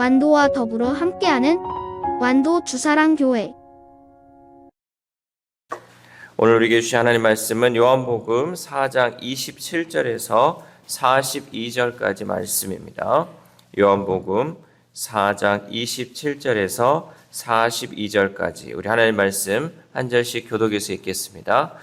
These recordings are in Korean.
완도와 더불어 함께하는 완도 주사랑교회. 오늘 우리에게 주신 하나님 말씀은 요한복음 4장 27절에서 42절까지 말씀입니다. 요한복음 4장 27절에서 42절까지 우리 하나님 말씀 한 절씩 교독해서 읽겠습니다.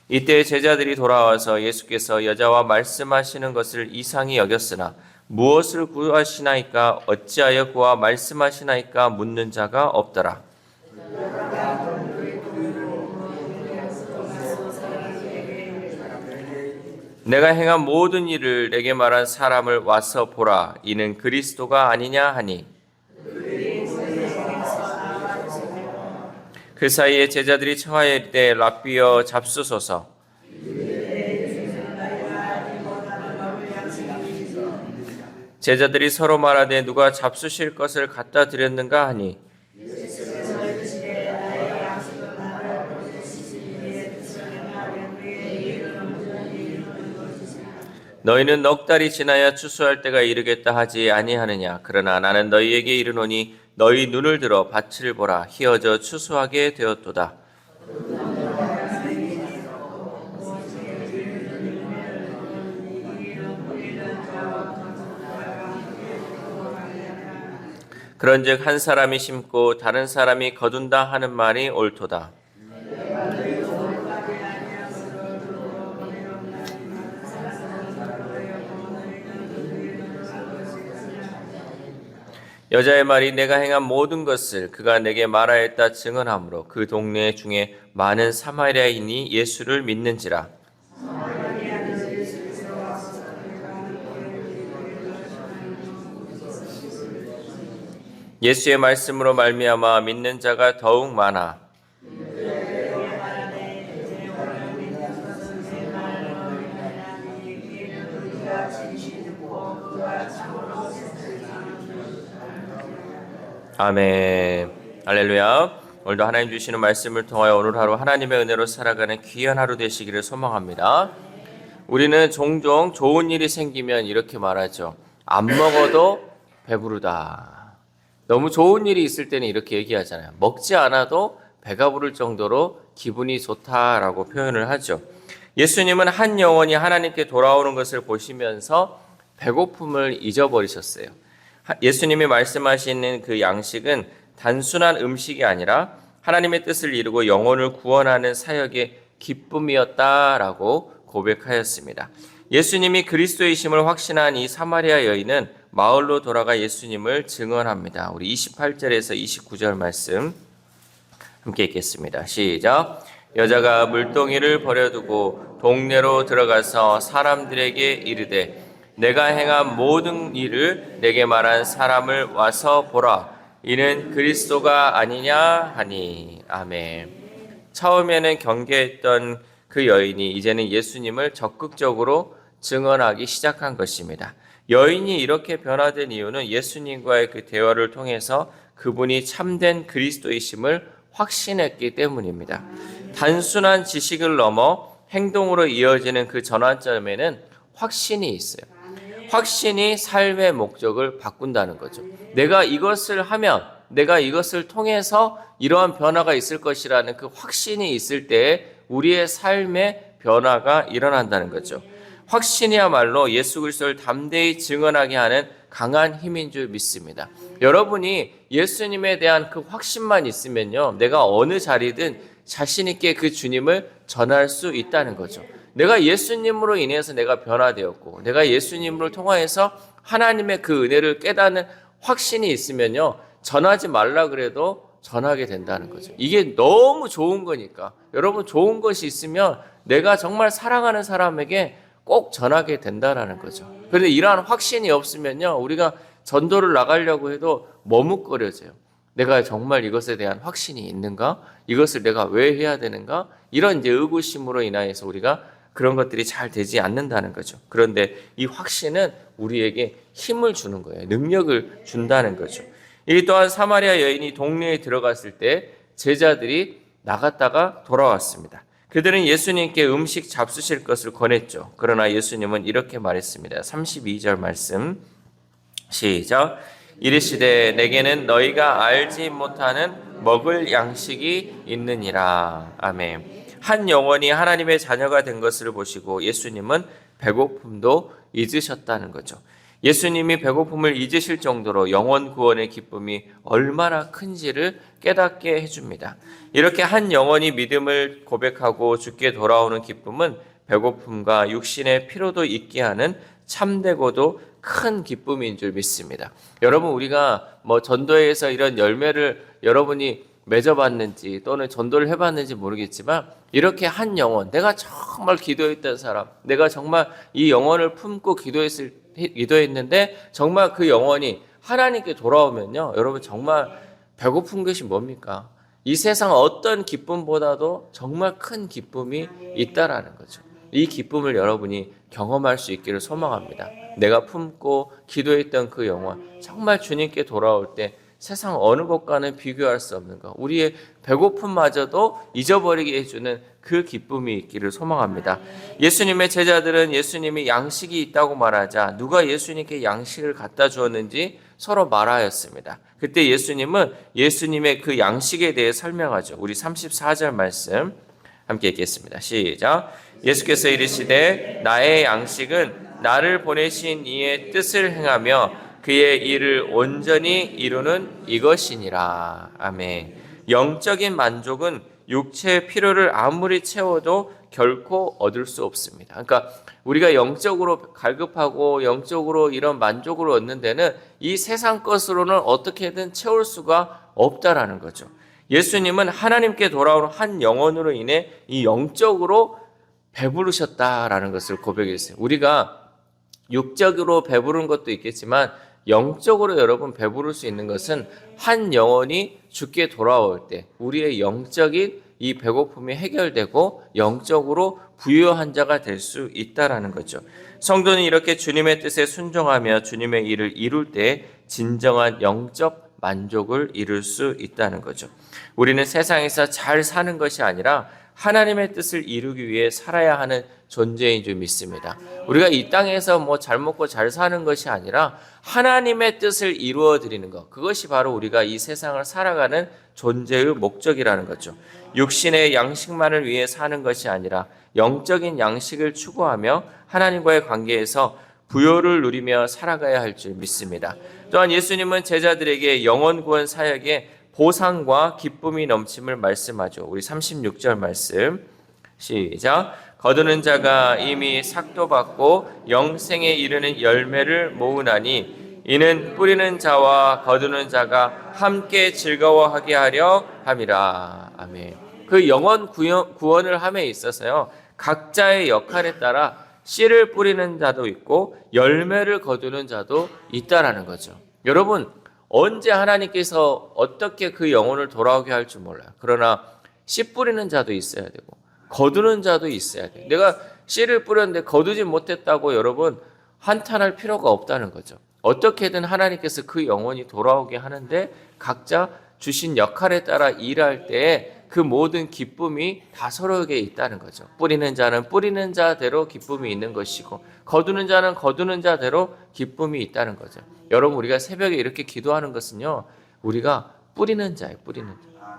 이때 제자들이 돌아와서 예수께서 여자와 말씀하시는 것을 이상히 여겼으나 무엇을 구하시나이까 어찌하여 그와 말씀하시나이까 묻는 자가 없더라. 내가 행한 모든 일을 내게 말한 사람을 와서 보라. 이는 그리스도가 아니냐 하니 그 사이에 제자들이 청하여 이르되 랍비여 잡수소서. 제자들이 서로 말하되 누가 잡수실 것을 갖다 드렸는가 하니 너희는 넉 달이 지나야 추수할 때가 이르겠다 하지 아니하느냐. 그러나 나는 너희에게 이르노니 너희 눈을 들어 밭을 보라. 희어져 추수하게 되었도다. 그런즉 한 사람이 심고 다른 사람이 거둔다 하는 말이 옳도다. 여자의 말이 내가 행한 모든 것을 그가 내게 말하였다 증언하므로 그 동네 중에 많은 사마리아인이 예수를 믿는지라. 예수의 말씀으로 말미암아 믿는 자가 더욱 많아. 아멘. 할렐루야. 오늘도 하나님 주시는 말씀을 통하여 오늘 하루 하나님의 은혜로 살아가는 귀한 하루 되시기를 소망합니다. 우리는 종종 좋은 일이 생기면 이렇게 말하죠. 안 먹어도 배부르다. 너무 좋은 일이 있을 때는 이렇게 얘기하잖아요. 먹지 않아도 배가 부를 정도로 기분이 좋다라고 표현을 하죠. 예수님은 한 영혼이 하나님께 돌아오는 것을 보시면서 배고픔을 잊어버리셨어요. 예수님이 말씀하시는 그 양식은 단순한 음식이 아니라 하나님의 뜻을 이루고 영혼을 구원하는 사역의 기쁨이었다라고 고백하였습니다. 예수님이 그리스도이심을 확신한 이 사마리아 여인은 마을로 돌아가 예수님을 증언합니다. 우리 28절에서 29절 말씀 함께 읽겠습니다. 시작. 여자가 물동이를 버려두고 동네로 들어가서 사람들에게 이르되 내가 행한 모든 일을 내게 말한 사람을 와서 보라. 이는 그리스도가 아니냐 하니. 아멘. 처음에는 경계했던 그 여인이 이제는 예수님을 적극적으로 증언하기 시작한 것입니다. 여인이 이렇게 변화된 이유는 예수님과의 그 대화를 통해서 그분이 참된 그리스도이심을 확신했기 때문입니다. 단순한 지식을 넘어 행동으로 이어지는 그 전환점에는 확신이 있어요. 확신이 삶의 목적을 바꾼다는 거죠. 내가 이것을 하면, 내가 이것을 통해서 이러한 변화가 있을 것이라는 그 확신이 있을 때 우리의 삶의 변화가 일어난다는 거죠. 확신이야말로 예수 그리스도를 담대히 증언하게 하는 강한 힘인 줄 믿습니다. 여러분이 예수님에 대한 그 확신만 있으면요, 내가 어느 자리든 자신 있게 그 주님을 전할 수 있다는 거죠. 내가 예수님으로 인해서 내가 변화되었고 내가 예수님을 통하여서 하나님의 그 은혜를 깨닫는 확신이 있으면요, 전하지 말라 그래도 전하게 된다는 거죠. 이게 너무 좋은 거니까. 여러분, 좋은 것이 있으면 내가 정말 사랑하는 사람에게 꼭 전하게 된다는 거죠. 그런데 이러한 확신이 없으면요, 우리가 전도를 나가려고 해도 머뭇거려져요. 내가 정말 이것에 대한 확신이 있는가? 이것을 내가 왜 해야 되는가? 이런 이제 의구심으로 인하여서 우리가 그런 것들이 잘 되지 않는다는 거죠. 그런데 이 확신은 우리에게 힘을 주는 거예요. 능력을 준다는 거죠. 이 또한 사마리아 여인이 동네에 들어갔을 때 제자들이 나갔다가 돌아왔습니다. 그들은 예수님께 음식 잡수실 것을 권했죠. 그러나 예수님은 이렇게 말했습니다. 32절 말씀 시작. 이르시되 내게는 너희가 알지 못하는 먹을 양식이 있느니라. 아멘. 한 영혼이 하나님의 자녀가 된 것을 보시고 예수님은 배고픔도 잊으셨다는 거죠. 예수님이 배고픔을 잊으실 정도로 영혼 구원의 기쁨이 얼마나 큰지를 깨닫게 해줍니다. 이렇게 한 영혼이 믿음을 고백하고 주께 돌아오는 기쁨은 배고픔과 육신의 피로도 잊게 하는 참되고도 큰 기쁨인 줄 믿습니다. 여러분, 우리가 전도회에서 이런 열매를 여러분이 맺어봤는지 또는 전도를 해봤는지 모르겠지만, 이렇게 한 영혼, 내가 정말 기도했던 사람, 내가 정말 이 영혼을 품고 기도했는데 정말 그 영혼이 하나님께 돌아오면요, 여러분, 정말 배고픈 것이 뭡니까? 이 세상 어떤 기쁨보다도 정말 큰 기쁨이 있다라는 거죠. 이 기쁨을 여러분이 경험할 수 있기를 소망합니다. 내가 품고 기도했던 그 영혼, 정말 주님께 돌아올 때 세상 어느 것과는 비교할 수 없는 것, 우리의 배고픔마저도 잊어버리게 해주는 그 기쁨이 있기를 소망합니다. 예수님의 제자들은 예수님이 양식이 있다고 말하자 누가 예수님께 양식을 갖다 주었는지 서로 말하였습니다. 그때 예수님은 예수님의 그 양식에 대해 설명하죠. 우리 34절 말씀 함께 읽겠습니다. 시작. 예수께서 이르시되 나의 양식은 나를 보내신 이의 뜻을 행하며 그의 일을 온전히 이루는 이것이니라. 아멘. 영적인 만족은 육체의 필요를 아무리 채워도 결코 얻을 수 없습니다. 그러니까 우리가 영적으로 갈급하고 영적으로 이런 만족을 얻는 데는 이 세상 것으로는 어떻게든 채울 수가 없다라는 거죠. 예수님은 하나님께 돌아오는 한 영혼으로 인해 이 영적으로 배부르셨다라는 것을 고백했어요. 우리가 육적으로 배부른 것도 있겠지만 영적으로 여러분 배부를 수 있는 것은 한 영혼이 주께 돌아올 때 우리의 영적인 이 배고픔이 해결되고 영적으로 부유한 자가 될 수 있다라는 거죠. 성도는 이렇게 주님의 뜻에 순종하며 주님의 일을 이룰 때 진정한 영적 만족을 이룰 수 있다는 거죠. 우리는 세상에서 잘 사는 것이 아니라 하나님의 뜻을 이루기 위해 살아야 하는 존재인 줄 믿습니다. 우리가 이 땅에서 잘 먹고 잘 사는 것이 아니라 하나님의 뜻을 이루어 드리는 것, 그것이 바로 우리가 이 세상을 살아가는 존재의 목적이라는 거죠. 육신의 양식만을 위해 사는 것이 아니라 영적인 양식을 추구하며 하나님과의 관계에서 부요를 누리며 살아가야 할 줄 믿습니다. 또한 예수님은 제자들에게 영혼 구원 사역에 보상과 기쁨이 넘침을 말씀하죠. 우리 36절 말씀 시작. 거두는 자가 이미 삭도 받고 영생에 이르는 열매를 모으나니 이는 뿌리는 자와 거두는 자가 함께 즐거워하게 하려 함이라. 아멘. 그 영혼 구원을 함에 있어서요, 각자의 역할에 따라 씨를 뿌리는 자도 있고 열매를 거두는 자도 있다라는 거죠. 여러분, 언제 하나님께서 어떻게 그 영혼을 돌아오게 할지 몰라요. 그러나 씨 뿌리는 자도 있어야 되고 거두는 자도 있어야 돼요. 내가 씨를 뿌렸는데 거두지 못했다고 여러분 한탄할 필요가 없다는 거죠. 어떻게든 하나님께서 그 영혼이 돌아오게 하는데 각자 주신 역할에 따라 일할 때에 그 모든 기쁨이 다 서로에게 있다는 거죠. 뿌리는 자는 뿌리는 자대로 기쁨이 있는 것이고 거두는 자는 거두는 자대로 기쁨이 있다는 거죠. 여러분, 우리가 새벽에 이렇게 기도하는 것은요, 우리가 뿌리는 자예요. 뿌리는 자.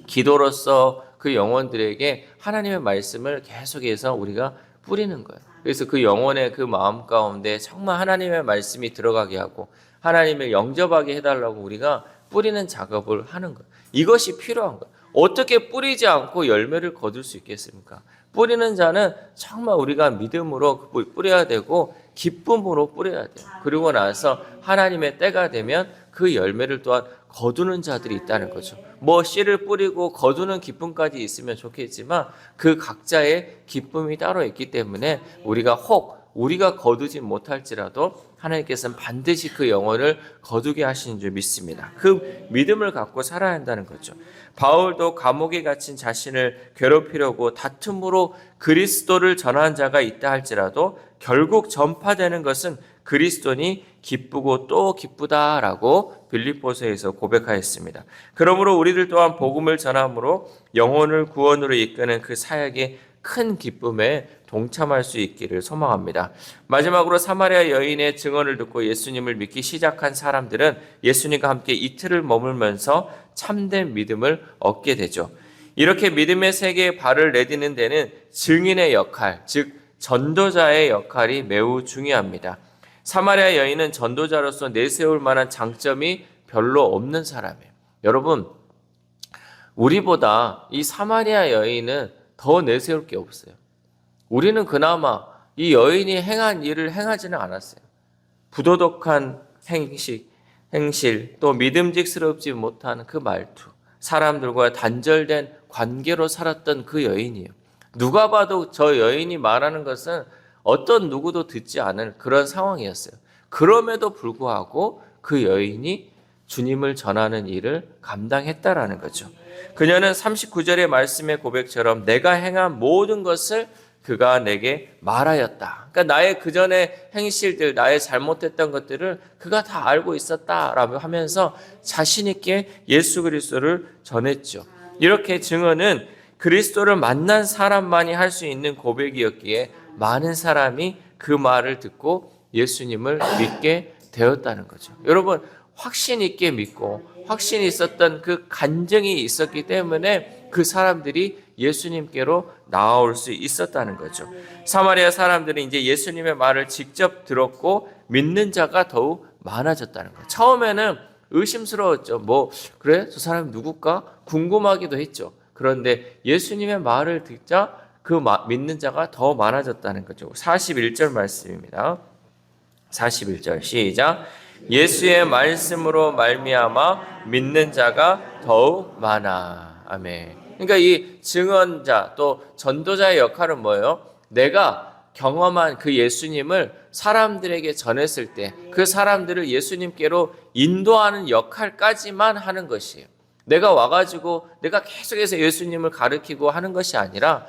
기도로서 그 영혼들에게 하나님의 말씀을 계속해서 우리가 뿌리는 거예요. 그래서 그 영혼의 그 마음 가운데 정말 하나님의 말씀이 들어가게 하고 하나님을 영접하게 해달라고 우리가 뿌리는 작업을 하는 거예요. 이것이 필요한 거예요. 어떻게 뿌리지 않고 열매를 거둘 수 있겠습니까? 뿌리는 자는 정말 우리가 믿음으로 뿌려야 되고 기쁨으로 뿌려야 돼요. 그리고 나서 하나님의 때가 되면 그 열매를 또한 거두는 자들이 있다는 거죠. 씨를 뿌리고 거두는 기쁨까지 있으면 좋겠지만 그 각자의 기쁨이 따로 있기 때문에 우리가 거두지 못할지라도 하나님께서는 반드시 그 영혼을 거두게 하시는 줄 믿습니다. 그 믿음을 갖고 살아야 한다는 거죠. 바울도 감옥에 갇힌 자신을 괴롭히려고 다툼으로 그리스도를 전한 자가 있다 할지라도 결국 전파되는 것은 그리스도니 기쁘고 또 기쁘다라고 빌립보서에서 고백하였습니다. 그러므로 우리들 또한 복음을 전함으로 영혼을 구원으로 이끄는 그 사역에 큰 기쁨에 동참할 수 있기를 소망합니다. 마지막으로 사마리아 여인의 증언을 듣고 예수님을 믿기 시작한 사람들은 예수님과 함께 이틀을 머물면서 참된 믿음을 얻게 되죠. 이렇게 믿음의 세계에 발을 내디는 데는 증인의 역할, 즉 전도자의 역할이 매우 중요합니다. 사마리아 여인은 전도자로서 내세울 만한 장점이 별로 없는 사람이에요. 여러분, 우리보다 이 사마리아 여인은 더 내세울 게 없어요. 우리는 그나마 이 여인이 행한 일을 행하지는 않았어요. 부도덕한 행실, 또 믿음직스럽지 못한 그 말투, 사람들과 단절된 관계로 살았던 그 여인이에요. 누가 봐도 저 여인이 말하는 것은 어떤 누구도 듣지 않을 그런 상황이었어요. 그럼에도 불구하고 그 여인이 주님을 전하는 일을 감당했다라는 거죠. 그녀는 39절의 말씀의 고백처럼 내가 행한 모든 것을 그가 내게 말하였다. 그러니까 나의 그전의 행실들, 나의 잘못했던 것들을 그가 다 알고 있었다라고 하면서 자신 있게 예수 그리스도를 전했죠. 이렇게 증언은 그리스도를 만난 사람만이 할 수 있는 고백이었기에 많은 사람이 그 말을 듣고 예수님을 믿게 되었다는 거죠. 여러분, 확신 있게 믿고 확신이 있었던 그 간증이 있었기 때문에 그 사람들이 예수님께로 나아올 수 있었다는 거죠. 사마리아 사람들은 이제 예수님의 말을 직접 들었고 믿는 자가 더욱 많아졌다는 거예요. 처음에는 의심스러웠죠. 그래? 저 사람이 누굴까? 궁금하기도 했죠. 그런데 예수님의 말을 듣자 그 믿는 자가 더 많아졌다는 거죠. 41절 말씀입니다. 41절 시작. 예수의 말씀으로 말미암아 믿는 자가 더욱 많아. 아멘. 그러니까 이 증언자 또 전도자의 역할은 뭐예요? 내가 경험한 그 예수님을 사람들에게 전했을 때 그 사람들을 예수님께로 인도하는 역할까지만 하는 것이에요. 내가 와가지고 내가 계속해서 예수님을 가르치고 하는 것이 아니라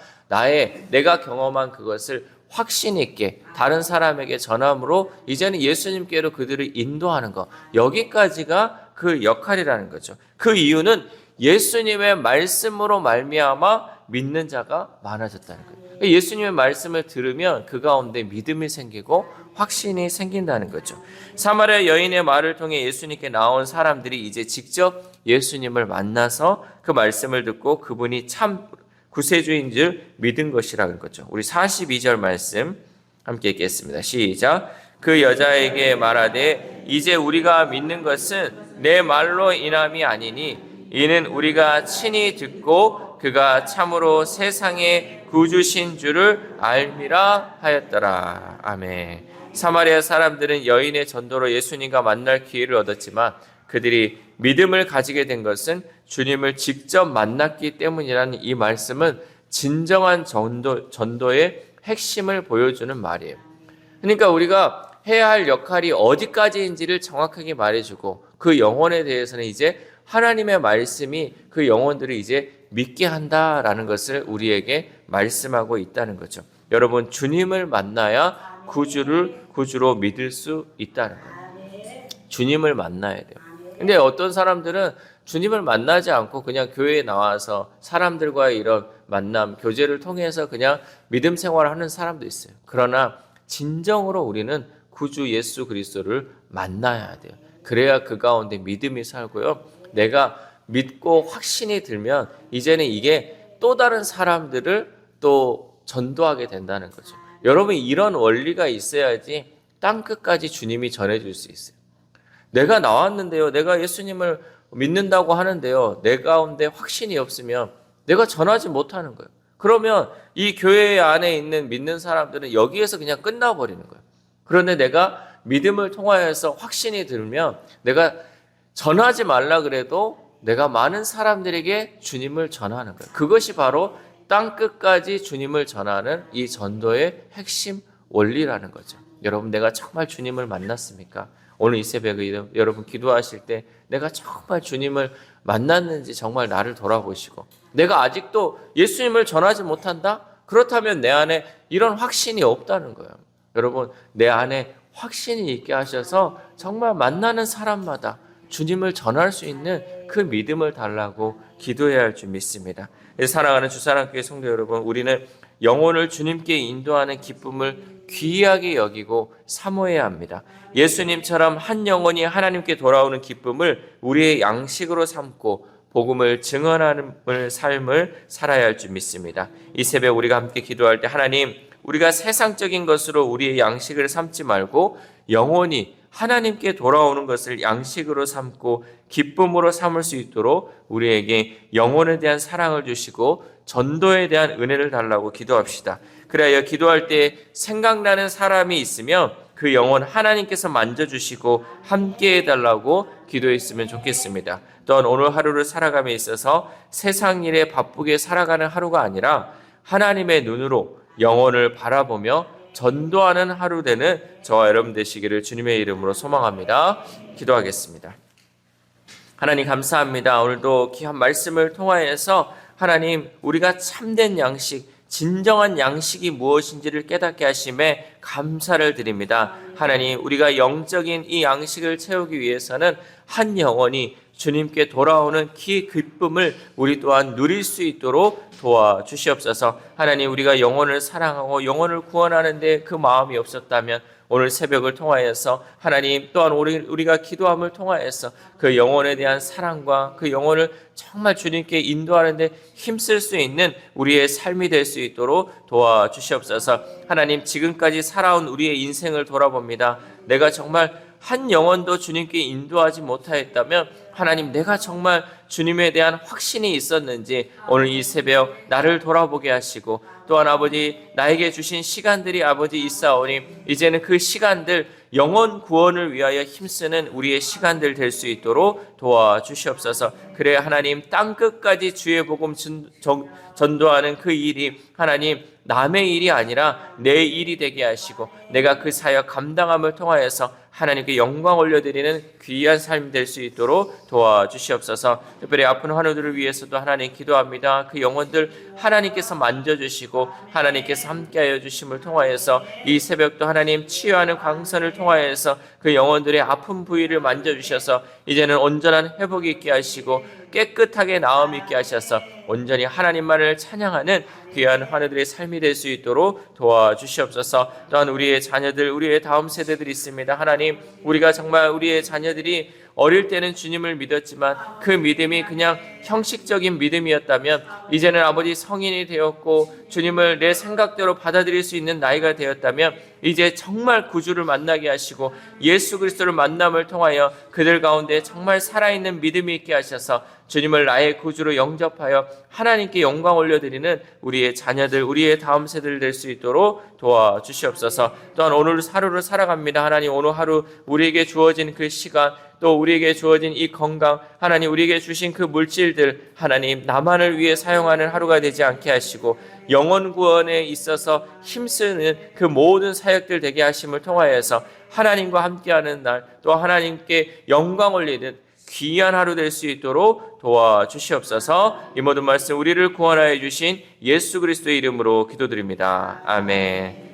내가 경험한 그것을 확신 있게 다른 사람에게 전함으로 이제는 예수님께로 그들을 인도하는 것, 여기까지가 그 역할이라는 거죠. 그 이유는 예수님의 말씀으로 말미암아 믿는 자가 많아졌다는 거예요. 예수님의 말씀을 들으면 그 가운데 믿음이 생기고 확신이 생긴다는 거죠. 사마리아 여인의 말을 통해 예수님께 나온 사람들이 이제 직접 예수님을 만나서 그 말씀을 듣고 그분이 참 구세주인 줄 믿은 것이라는 거죠. 우리 42절 말씀 함께 읽겠습니다. 시작. 그 여자에게 말하되 이제 우리가 믿는 것은 내 말로 인함이 아니니 이는 우리가 친히 듣고 그가 참으로 세상의 구주신 줄을 알미라 하였더라. 아멘. 사마리아 사람들은 여인의 전도로 예수님과 만날 기회를 얻었지만 그들이 믿음을 가지게 된 것은 주님을 직접 만났기 때문이라는 이 말씀은 진정한 전도의 핵심을 보여주는 말이에요. 그러니까 우리가 해야 할 역할이 어디까지인지를 정확하게 말해주고 그 영혼에 대해서는 이제 하나님의 말씀이 그 영혼들을 이제 믿게 한다라는 것을 우리에게 말씀하고 있다는 거죠. 여러분, 주님을 만나야 구주로 믿을 수 있다는 거예요. 주님을 만나야 돼요. 근데 어떤 사람들은 주님을 만나지 않고 그냥 교회에 나와서 사람들과의 이런 만남, 교제를 통해서 그냥 믿음 생활을 하는 사람도 있어요. 그러나 진정으로 우리는 구주 예수 그리스도를 만나야 돼요. 그래야 그 가운데 믿음이 살고요. 내가 믿고 확신이 들면 이제는 이게 또 다른 사람들을 또 전도하게 된다는 거죠. 여러분, 이런 원리가 있어야지 땅끝까지 주님이 전해줄 수 있어요. 내가 나왔는데요, 내가 예수님을 믿는다고 하는데요, 내 가운데 확신이 없으면 내가 전하지 못하는 거예요. 그러면 이 교회 안에 있는 믿는 사람들은 여기에서 그냥 끝나버리는 거예요. 그런데 내가 믿음을 통하여서 확신이 들면 내가 전하지 말라 그래도 내가 많은 사람들에게 주님을 전하는 거예요. 그것이 바로 땅끝까지 주님을 전하는 이 전도의 핵심 원리라는 거죠. 여러분, 내가 정말 주님을 만났습니까? 오늘 이 새벽에 여러분 기도하실 때 내가 정말 주님을 만났는지 정말 나를 돌아보시고, 내가 아직도 예수님을 전하지 못한다? 그렇다면 내 안에 이런 확신이 없다는 거예요. 여러분, 내 안에 확신이 있게 하셔서 정말 만나는 사람마다 주님을 전할 수 있는 그 믿음을 달라고 기도해야 할 줄 믿습니다. 사랑하는 주사랑교회 성도 여러분, 우리는 영혼을 주님께 인도하는 기쁨을 귀하게 여기고 사모해야 합니다. 예수님처럼 한 영혼이 하나님께 돌아오는 기쁨을 우리의 양식으로 삼고 복음을 증언하는 삶을 살아야 할 줄 믿습니다. 이 새벽 우리가 함께 기도할 때 하나님, 우리가 세상적인 것으로 우리의 양식을 삼지 말고 영혼이 하나님께 돌아오는 것을 양식으로 삼고 기쁨으로 삼을 수 있도록 우리에게 영혼에 대한 사랑을 주시고 전도에 대한 은혜를 달라고 기도합시다. 그래야 기도할 때 생각나는 사람이 있으면 그 영혼 하나님께서 만져주시고 함께 해달라고 기도했으면 좋겠습니다. 또한 오늘 하루를 살아감에 있어서 세상 일에 바쁘게 살아가는 하루가 아니라 하나님의 눈으로 영혼을 바라보며 전도하는 하루 되는 저와 여러분 되시기를 주님의 이름으로 소망합니다. 기도하겠습니다. 하나님 감사합니다. 오늘도 귀한 말씀을 통하여서 하나님, 우리가 참된 양식, 진정한 양식이 무엇인지를 깨닫게 하심에 감사를 드립니다. 하나님, 우리가 영적인 이 양식을 채우기 위해서는 한 영혼이 주님께 돌아오는 기쁨을 우리 또한 누릴 수 있도록 도와주시옵소서. 하나님, 우리가 영혼을 사랑하고 영혼을 구원하는 데 그 마음이 없었다면 오늘 새벽을 통하여서 하나님, 또한 우리가 기도함을 통하여서 그 영혼에 대한 사랑과 그 영혼을 정말 주님께 인도하는 데 힘쓸 수 있는 우리의 삶이 될 수 있도록 도와주시옵소서. 하나님, 지금까지 살아온 우리의 인생을 돌아봅니다. 내가 정말 한 영혼도 주님께 인도하지 못하였다면 하나님, 내가 정말 주님에 대한 확신이 있었는지 오늘 이 새벽 나를 돌아보게 하시고, 또한 아버지, 나에게 주신 시간들이 아버지 있사오니 이제는 그 시간들 영혼 구원을 위하여 힘쓰는 우리의 시간들 될 수 있도록 도와주시옵소서. 그래 하나님, 땅끝까지 주의 복음 전도하는 그 일이 하나님 남의 일이 아니라 내 일이 되게 하시고, 내가 그 사역 감당함을 통하여서 하나님께 영광 올려드리는 귀한 삶이 될 수 있도록 도와주시옵소서. 특별히 아픈 환우들을 위해서도 하나님 기도합니다. 그 영혼들 하나님께서 만져주시고 하나님께서 함께하여 주심을 통하여서 이 새벽도 하나님 치유하는 광선을 통하여서 그 영혼들의 아픈 부위를 만져주셔서 이제는 온전한 회복이 있게 하시고 깨끗하게 나음이 있게 하셔서 온전히 하나님만을 찬양하는 귀한 환우들의 삶이 될 수 있도록 도와주시옵소서. 또한 우리의 자녀들, 우리의 다음 세대들이 있습니다. 하나님, 우리가 정말 우리의 자녀들이 어릴 때는 주님을 믿었지만 그 믿음이 그냥 형식적인 믿음이었다면 이제는 아버지 성인이 되었고 주님을 내 생각대로 받아들일 수 있는 나이가 되었다면 이제 정말 구주를 만나게 하시고 예수 그리스도를 만남을 통하여 그들 가운데 정말 살아있는 믿음이 있게 하셔서 주님을 나의 구주로 영접하여 하나님께 영광 올려드리는 우리의 자녀들, 우리의 다음 세대들 될 수 있도록 도와주시옵소서. 또한 오늘 하루를 살아갑니다. 하나님, 오늘 하루 우리에게 주어진 그 시간, 또 우리에게 주어진 이 건강, 하나님 우리에게 주신 그 물질들, 하나님 나만을 위해 사용하는 하루가 되지 않게 하시고 영혼 구원에 있어서 힘쓰는 그 모든 사역들 되게 하심을 통하여서 하나님과 함께하는 날, 또 하나님께 영광 올리는 귀한 하루 될 수 있도록 도와주시옵소서. 이 모든 말씀 우리를 구원하여 주신 예수 그리스도의 이름으로 기도드립니다. 아멘.